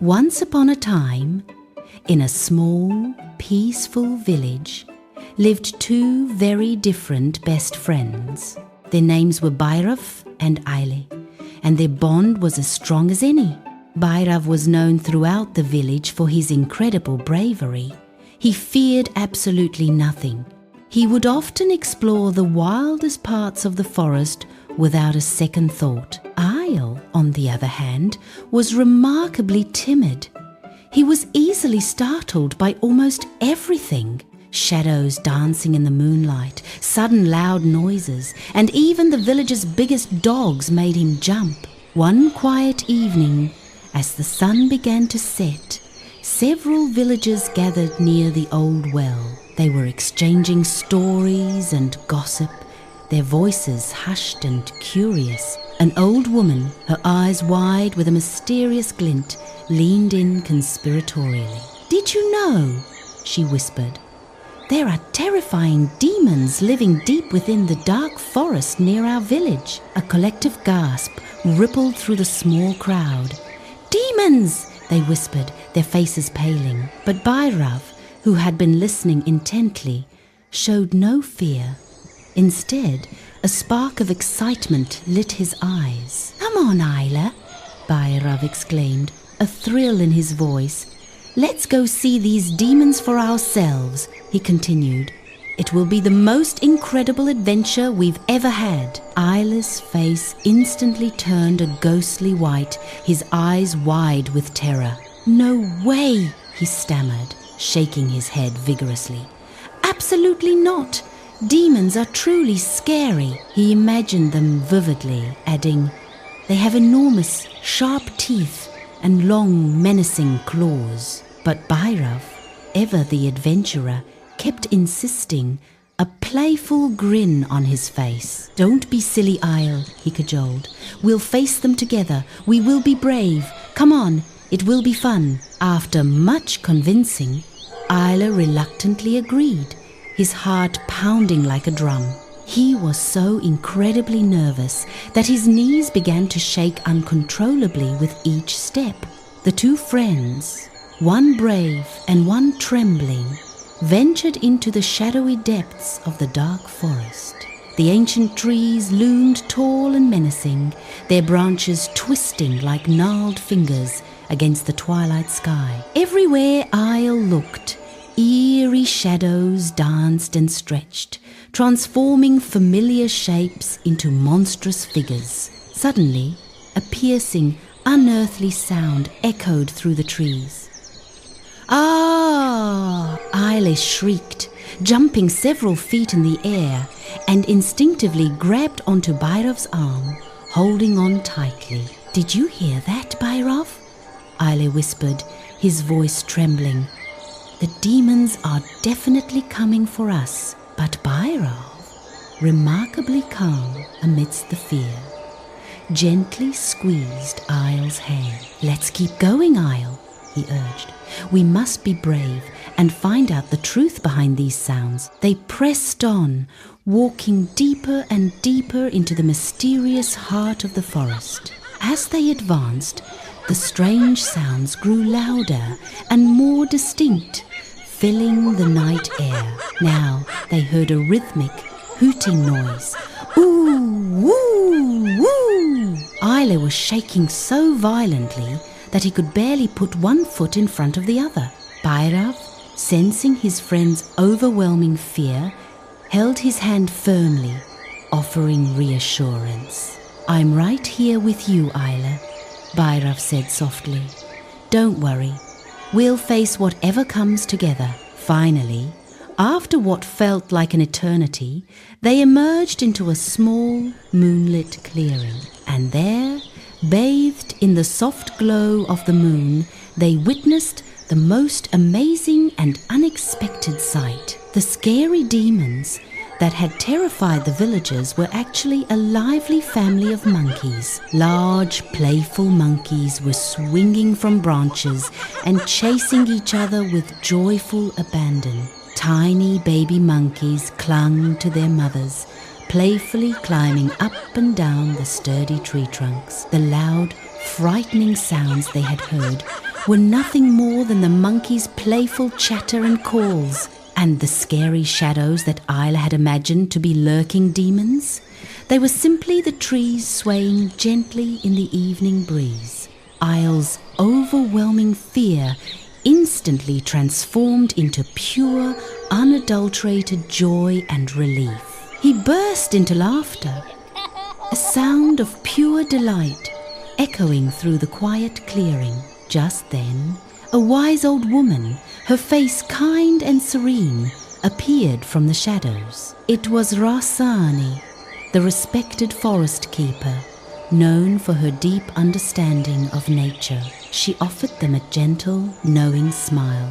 Once upon a time, in a small, peaceful village, lived two very different best friends. Their names were Bhairav and Eile, and their bond was as strong as any. Bhairav was known throughout the village for his incredible bravery. He feared absolutely nothing. He would often explore the wildest parts of the forest without a second thought. Eile, on the other hand, was remarkably timid. He was easily startled by almost everything. Shadows dancing in the moonlight, sudden loud noises, and even the village's biggest dogs made him jump. One quiet evening, as the sun began to set, several villagers gathered near the old well. They were exchanging stories and gossip, their voices hushed and curious. An old woman, her eyes wide with a mysterious glint, leaned in conspiratorially. "Did you know?" she whispered. "There are terrifying demons living deep within the dark forest near our village." A collective gasp rippled through the small crowd. "Demons!" they whispered, their faces paling. But Bhairav, who had been listening intently, showed no fear. Instead, a spark of excitement lit his eyes. "Come on, Eile," Bhairav exclaimed, a thrill in his voice. "Let's go see these demons for ourselves," he continued. "It will be the most incredible adventure we've ever had." Eile's face instantly turned a ghostly white, his eyes wide with terror. "No way," he stammered, shaking his head vigorously. "Absolutely not. Demons are truly scary." He imagined them vividly, adding, "They have enormous, sharp teeth and long, menacing claws." But Bhairav, ever the adventurer, kept insisting, a playful grin on his face. "Don't be silly, Eile," he cajoled. "We'll face them together. We will be brave. Come on, it will be fun." After much convincing, Eile reluctantly agreed, his heart pounding like a drum. He was so incredibly nervous that his knees began to shake uncontrollably with each step. The two friends, one brave and one trembling, ventured into the shadowy depths of the dark forest. The ancient trees loomed tall and menacing, their branches twisting like gnarled fingers against the twilight sky. Everywhere Eile looked, eerie shadows danced and stretched, transforming familiar shapes into monstrous figures. Suddenly, a piercing, unearthly sound echoed through the trees. "Ah!" Eile shrieked, jumping several feet in the air, and instinctively grabbed onto Bhairav's arm, holding on tightly. "Did you hear that, Bhairav?" Eile whispered, his voice trembling. "The demons are definitely coming for us." But Bhairav, remarkably calm amidst the fear, gently squeezed Eile's hand. "Let's keep going, Eile," he urged. "We must be brave and find out the truth behind these sounds." They pressed on, walking deeper and deeper into the mysterious heart of the forest. As they advanced, the strange sounds grew louder and more distinct, filling the night air. Now they heard a rhythmic, hooting noise. "Ooh, woo, woo!" Eile was shaking so violently that he could barely put one foot in front of the other. Bhairav, sensing his friend's overwhelming fear, held his hand firmly, offering reassurance. "I'm right here with you, Eile," Bhairav said softly. "Don't worry. We'll face whatever comes together." Finally, after what felt like an eternity, they emerged into a small, moonlit clearing. And there, bathed in the soft glow of the moon, they witnessed the most amazing and unexpected sight. The scary demons that had terrified the villagers were actually a lively family of monkeys. Large, playful monkeys were swinging from branches and chasing each other with joyful abandon. Tiny baby monkeys clung to their mothers, playfully climbing up and down the sturdy tree trunks. The loud, frightening sounds they had heard were nothing more than the monkeys' playful chatter and calls, and the scary shadows that Eile had imagined to be lurking demons. They were simply the trees swaying gently in the evening breeze. Eile's overwhelming fear instantly transformed into pure, unadulterated joy and relief. He burst into laughter, a sound of pure delight echoing through the quiet clearing. Just then, a wise old woman, her face kind and serene, appeared from the shadows. It was Rasani, the respected forest keeper, known for her deep understanding of nature. She offered them a gentle, knowing smile.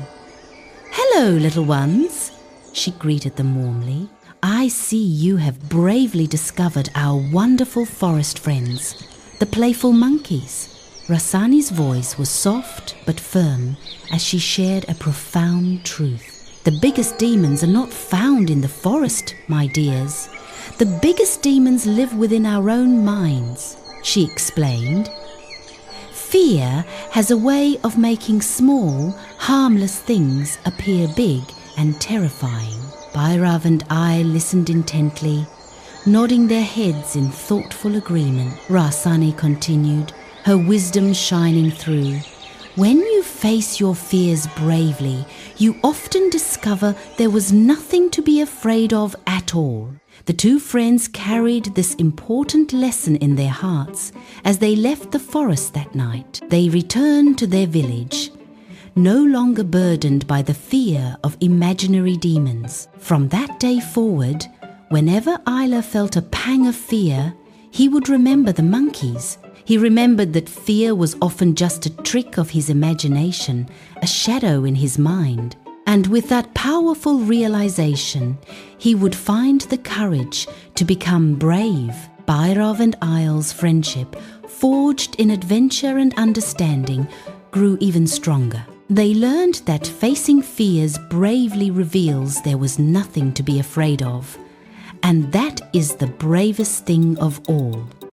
"Hello, little ones," she greeted them warmly. "I see you have bravely discovered our wonderful forest friends, the playful monkeys." Rasani's voice was soft but firm as she shared a profound truth. "The biggest demons are not found in the forest, my dears. The biggest demons live within our own minds," she explained. "Fear has a way of making small, harmless things appear big and terrifying." Bhairav and I listened intently, nodding their heads in thoughtful agreement. Rasani continued, her wisdom shining through. "When you face your fears bravely, you often discover there was nothing to be afraid of at all." The two friends carried this important lesson in their hearts as they left the forest that night. They returned to their village, no longer burdened by the fear of imaginary demons. From that day forward, whenever Eile felt a pang of fear, he would remember the monkeys. He remembered that fear was often just a trick of his imagination, a shadow in his mind. And with that powerful realization, he would find the courage to become brave. Bhairav and Eile's friendship, forged in adventure and understanding, grew even stronger. They learned that facing fears bravely reveals there was nothing to be afraid of, and that is the bravest thing of all.